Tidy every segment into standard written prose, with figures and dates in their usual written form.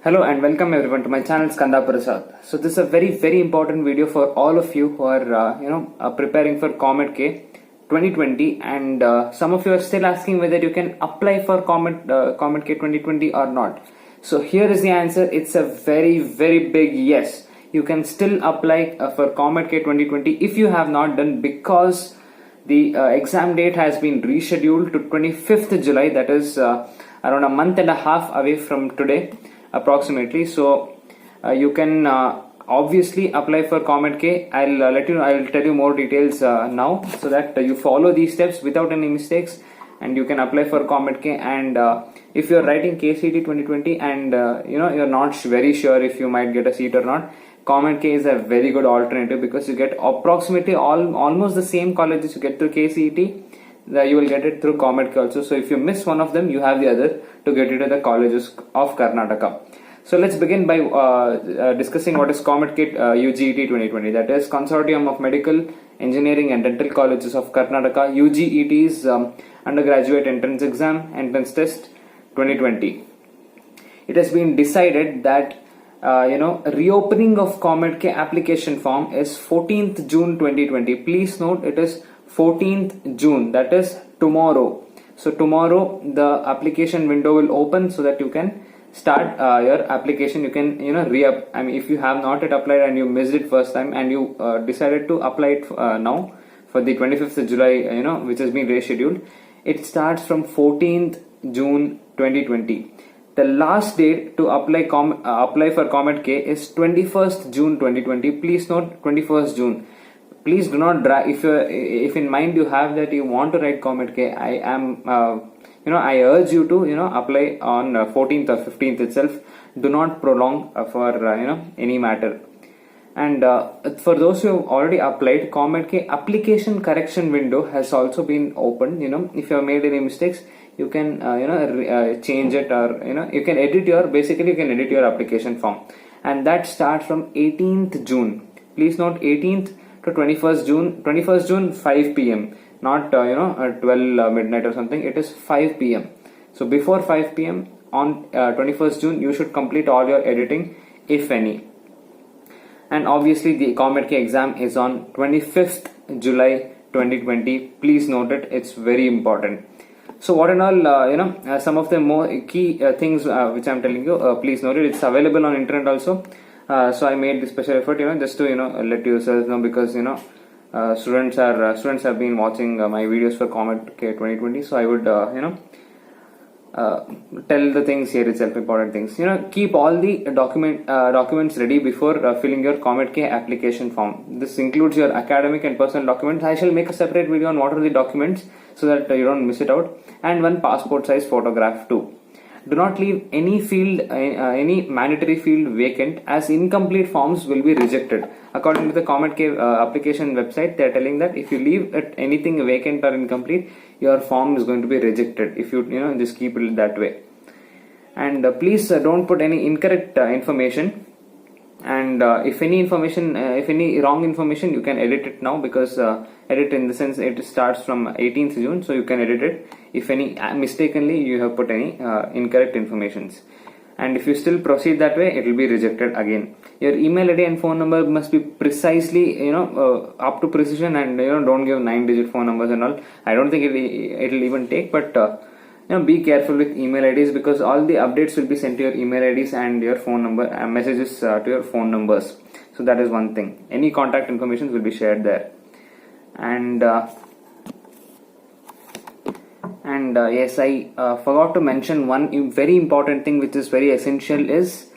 Hello and welcome everyone to my channel Skanda Prasad. So this is a very important video for all of you who are preparing for Comet K 2020, and some of you are still asking whether you can apply for Comet K 2020 or not. So here is the answer. It's a very big yes. You can still apply for Comet K 2020 if you have not done, because the exam date has been rescheduled to 25th July. That is around a month and a half away from today approximately. So you can obviously apply for Comet K. I'll tell you more details now, so that you follow these steps without any mistakes and you can apply for Comet K. And if you're writing KCET 2020 and you're not very sure if you might get a seat or not, Comet K is a very good alternative, because you get approximately almost the same colleges you get through KCET. You will get it through Comet K also. So if you miss one of them, you have the other to get into the colleges of Karnataka. So let's begin by discussing what is Comet K UGET 2020. That is Consortium of Medical, Engineering and Dental Colleges of Karnataka. UGET's undergraduate entrance exam, entrance test 2020. It has been decided that reopening of Comet K application form is 14th June 2020. Please note, it is 14th June, that is tomorrow. So tomorrow the application window will open so that you can start your application. You can if you have not yet applied and you missed it first time and you decided to apply it now for the 25th of July, which has been rescheduled, it starts from 14th June 2020. The last date to apply for Comet K is 21st June 2020. Please note, 21st June. Please do not drag. If in mind you have that you want to write Comet K, I urge you to apply on 14th or 15th itself. Do not prolong for any matter. And for those who have already applied, Comet K application correction window has also been opened. If you have made any mistakes, you can change it, or you can edit your application form, and that starts from 18th June. Please note, 18th to 21st June. 21st June 5 p.m. not 12 midnight or something. It is 5 p.m. So before 5 p.m. on 21st June you should complete all your editing, if any. And obviously the Comet K exam is on 25th July 2020. Please note it. It's very important. So what and all, some of the more key things which I'm telling you, please note it. It's available on internet also. So I made this special effort, just to let yourselves know, because students have been watching my videos for Comet K 2020. So I would tell the things here itself, important things. Keep all the documents ready before filling your Comet K application form. This includes your academic and personal documents. I shall make a separate video on what are the documents, so that you don't miss it out, and one passport size photograph too. Do not leave any field, any mandatory field vacant, as incomplete forms will be rejected. According to the Comet K application website, they are telling that if you leave anything vacant or incomplete, your form is going to be rejected. If you just keep it that way. And please don't put any incorrect information. And if any wrong information, you can edit it now, because edit in the sense it starts from 18th June, so you can edit it if any mistakenly you have put any incorrect informations. And if you still proceed that way, it will be rejected again. Your email ID and phone number must be precisely up to precision, and don't give 9-digit phone numbers and all. I don't think it'll even take, but be careful with email IDs, because all the updates will be sent to your email IDs and your phone number, messages to your phone numbers. So that is one thing. Any contact information will be shared there. And yes, I forgot to mention one very important thing, which is very essential, is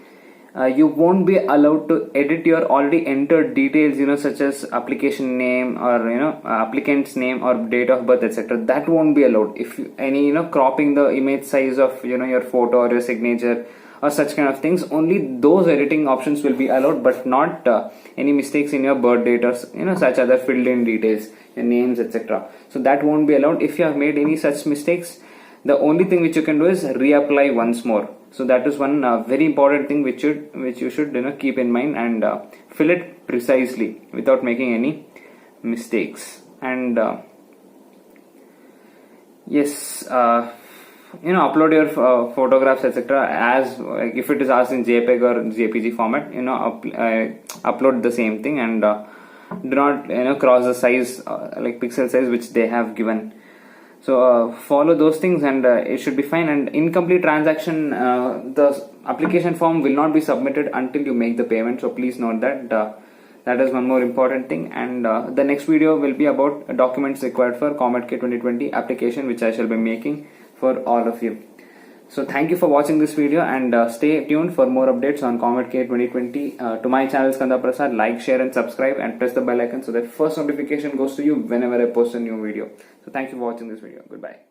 you won't be allowed to edit your already entered details, such as application name, or applicant's name, or date of birth, etc. That won't be allowed. If any cropping the image size of your photo or your signature or such kind of things, only those editing options will be allowed, but not any mistakes in your birth date or such other filled in details, your names, etc. So that won't be allowed. If you have made any such mistakes, the only thing which you can do is reapply once more. So that is one very important thing which you should keep in mind, and fill it precisely without making any mistakes. And yes, upload your photographs, etc. as like if it is asked in JPEG or JPG format, upload the same thing, and do not cross the size like pixel size which they have given. So follow those things, and it should be fine. And incomplete transaction, the application form will not be submitted until you make the payment. So please note that. That is one more important thing. And the next video will be about documents required for Comet K 2020 application, which I shall be making for all of you. So thank you for watching this video, and stay tuned for more updates on Comet K 2020. To my channel Skanda Prasad, like, share and subscribe, and press the bell icon so that first notification goes to you whenever I post a new video. So thank you for watching this video. Goodbye.